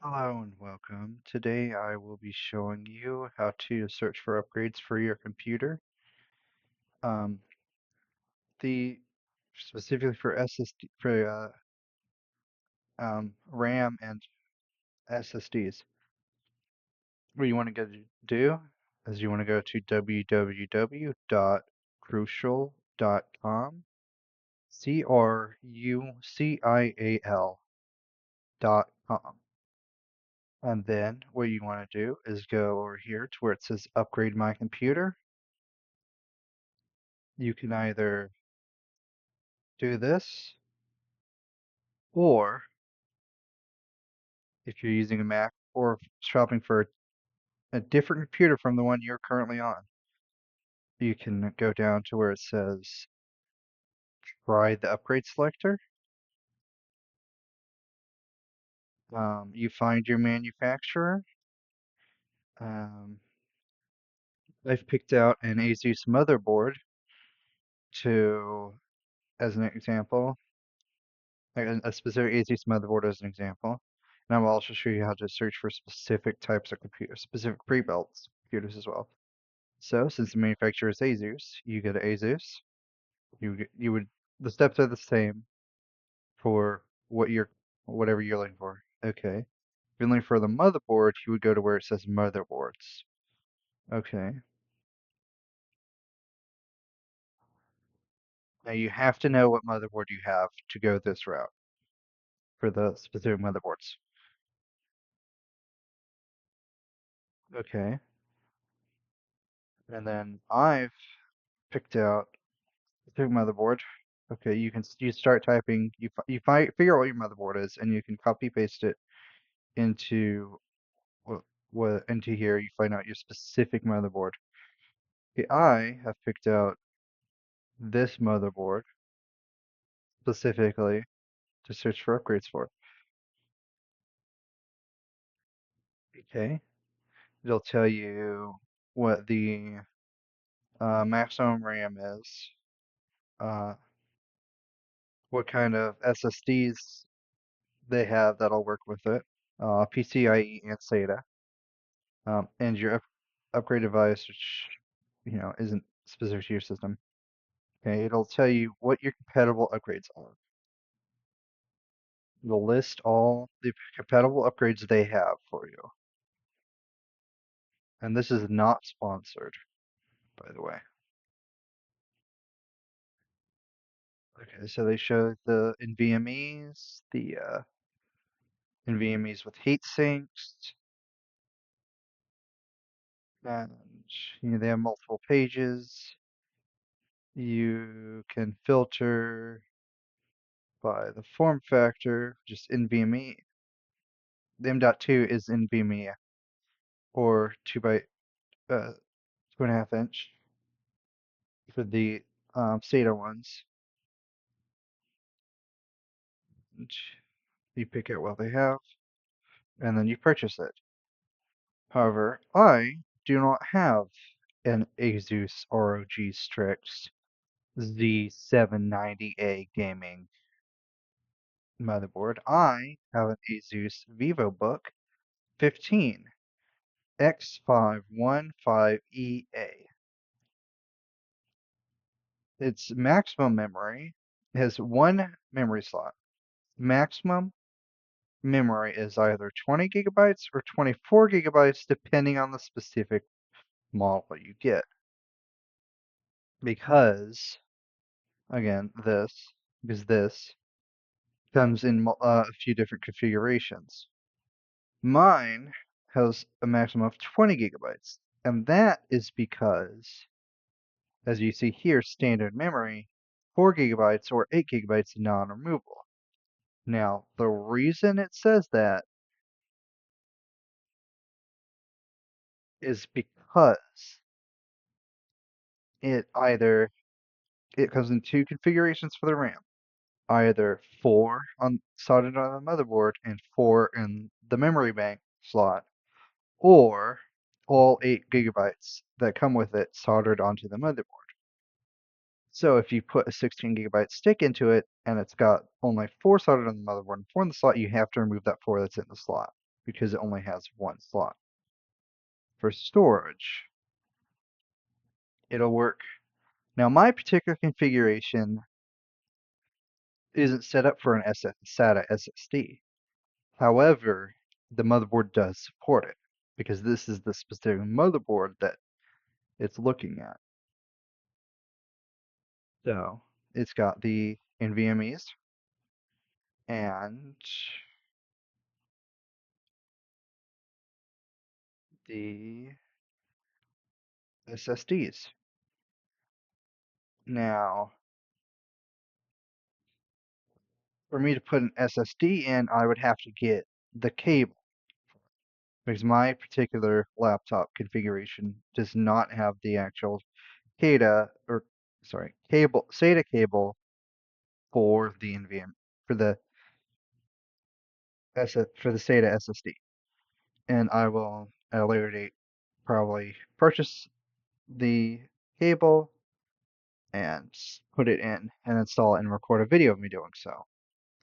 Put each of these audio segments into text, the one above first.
Hello and welcome. Today I will be showing you how to search for upgrades for your computer. Um, the specifically for SSD for RAM and SSDs. What you want to do is you want to go to www.crucial.com, CRUCIAL.com. And then what you want to do is go over here to where it says upgrade my computer. You can either do this, or if you're using a Mac or shopping for a different computer from the one you're currently on, you can go down to where it says try the upgrade selector. You find your manufacturer. Um, I've picked out an Asus motherboard to, as an example, a specific Asus motherboard as an example. And I will also show you how to search for specific types of computers, specific pre-built computers as well. So, since the manufacturer is Asus, you go to Asus. You would the steps are the same for whatever you're looking for. Okay. If you're looking for the motherboard, you would go to where it says motherboards. Okay. Now you have to know what motherboard you have to go this route for the specific motherboards. Okay. And then I've picked out the motherboard. Okay, you start typing, figure out what your motherboard is, and you can copy paste it into what into here. You find out your specific motherboard. Okay, I have picked out this motherboard specifically to search for upgrades for. Okay, it'll tell you what the maximum RAM is, uh, what kind of SSDs they have that'll work with it, PCIe and SATA, and your upgrade device, which isn't specific to your system. Okay, it'll tell you what your compatible upgrades are. It'll list all the compatible upgrades they have for you. And this is not sponsored, by the way. Okay, so they show the NVMEs, the NVMEs with heat sinks, and they have multiple pages. You can filter by the form factor, just NVMe. The M.2 is NVMe, or 2.5 inch for the SATA ones. You pick out what they have, and then you purchase it. However, I do not have an Asus ROG Strix Z790A gaming motherboard. I have an Asus VivoBook 15 X515EA. Its maximum memory has one memory slot. Maximum memory is either 20 gigabytes or 24 gigabytes, depending on the specific model you get. Because, again, this comes in a few different configurations. Mine has a maximum of 20 gigabytes, and that is because, as you see here, standard memory, 4 gigabytes or 8 gigabytes non-removable. Now, the reason it says that is because it comes in two configurations for the RAM. Either 4 soldered on the motherboard and 4 in the memory bank slot, or all 8 gigabytes that come with it soldered onto the motherboard. So if you put a 16 gigabyte stick into it and it's got only 4 soldered on the motherboard and 4 in the slot, you have to remove that 4 that's in the slot. because it only has one slot. For storage, it'll work. Now, my particular configuration isn't set up for an SATA SSD. However, the motherboard does support it because this is the specific motherboard that it's looking at. So it's got the NVMe's and the SSDs. Now, for me to put an SSD in, I would have to get the cable because my particular laptop configuration does not have the actual SATA or sorry, SATA cable for the NVMe for the for the SATA SSD. And I will at a later date probably purchase the cable and put it in and install it and record a video of me doing so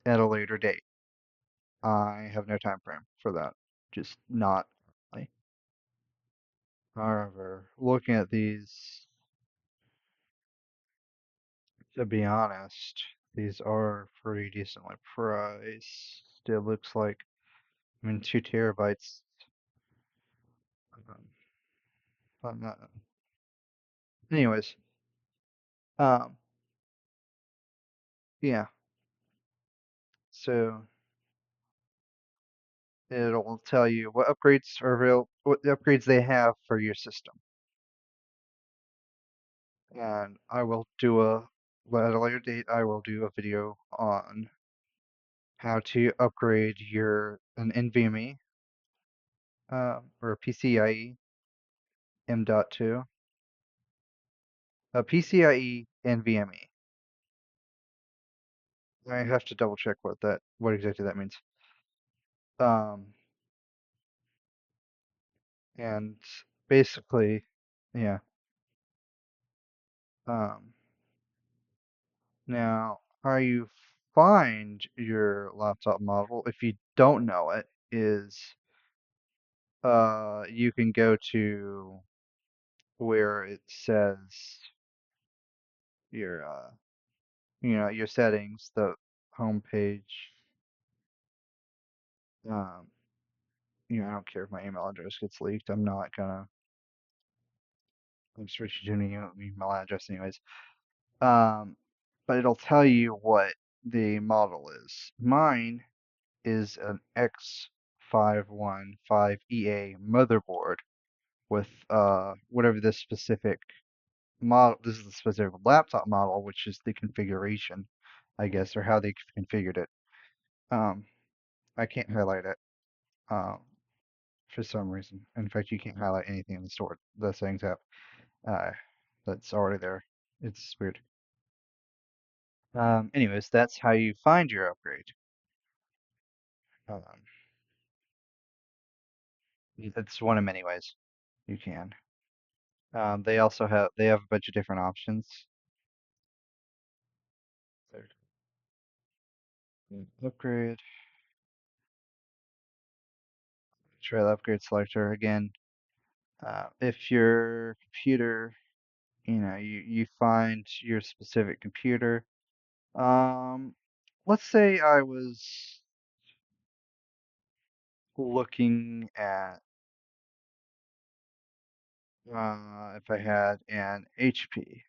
at a later date. I have no time frame for that. Just not currently. However, looking at these, to be honest, these are pretty decently priced. It looks like, I mean, 2 terabytes. Not, anyways, um, yeah. So it'll tell you what upgrades are available, what upgrades they have for your system. And I will do at a later date, I will do a video on how to upgrade an NVMe or a PCIe M.2, a PCIe NVMe. I have to double check what exactly that means. Um, and basically, yeah. Um, Now, how you find your laptop model, if you don't know it, is you can go to where it says your your settings, the home page. Um, I don't care if my email address gets leaked. I'm switching to a new email address anyways. Um, but it'll tell you what the model is. Mine is an X515EA motherboard with whatever this specific model. This is the specific laptop model, which is the configuration, I guess, or how they configured it. Um, I can't highlight it for some reason. In fact, you can't highlight anything in the settings app uh, that's already there. It's weird. Anyways, that's how you find your upgrade. Um, it's one of many ways you can. They have a bunch of different options. There's upgrade. Try the upgrade selector again. If your computer, you find your specific computer. Um, let's say I was looking at if I had an HP.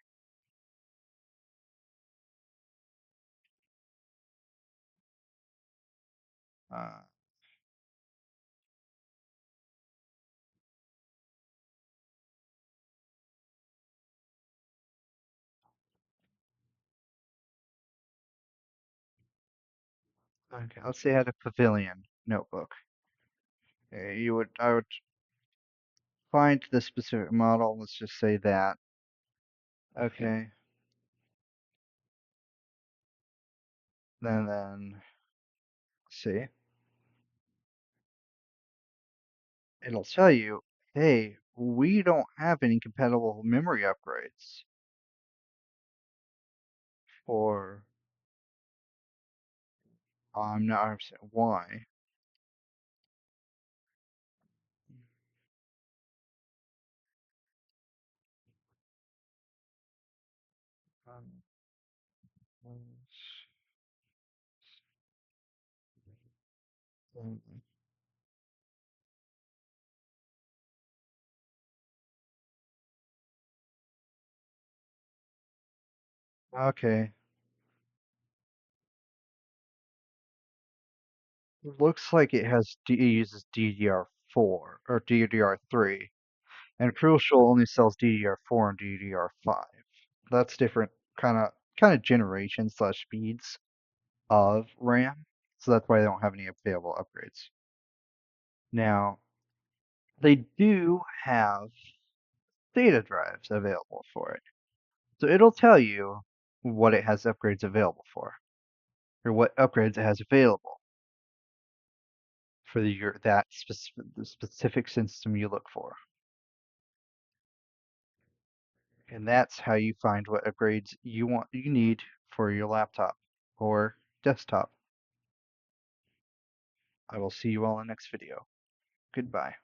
Uh, okay, let's say I had a Pavilion notebook. I would find the specific model. Let's just say that. Okay, then see, it'll tell you, hey, we don't have any compatible memory upgrades for I'm not 100% why. Okay. It looks like it uses DDR4 or DDR3, and Crucial only sells DDR4 and DDR5. That's different kind of generation slash speeds of RAM, so that's why they don't have any available upgrades. Now, they do have data drives available for it. So it'll tell you what it has upgrades available for, or what upgrades it has available for the specific system you look for. And that's how you find what upgrades you need for your laptop or desktop. I will see you all in the next video. Goodbye.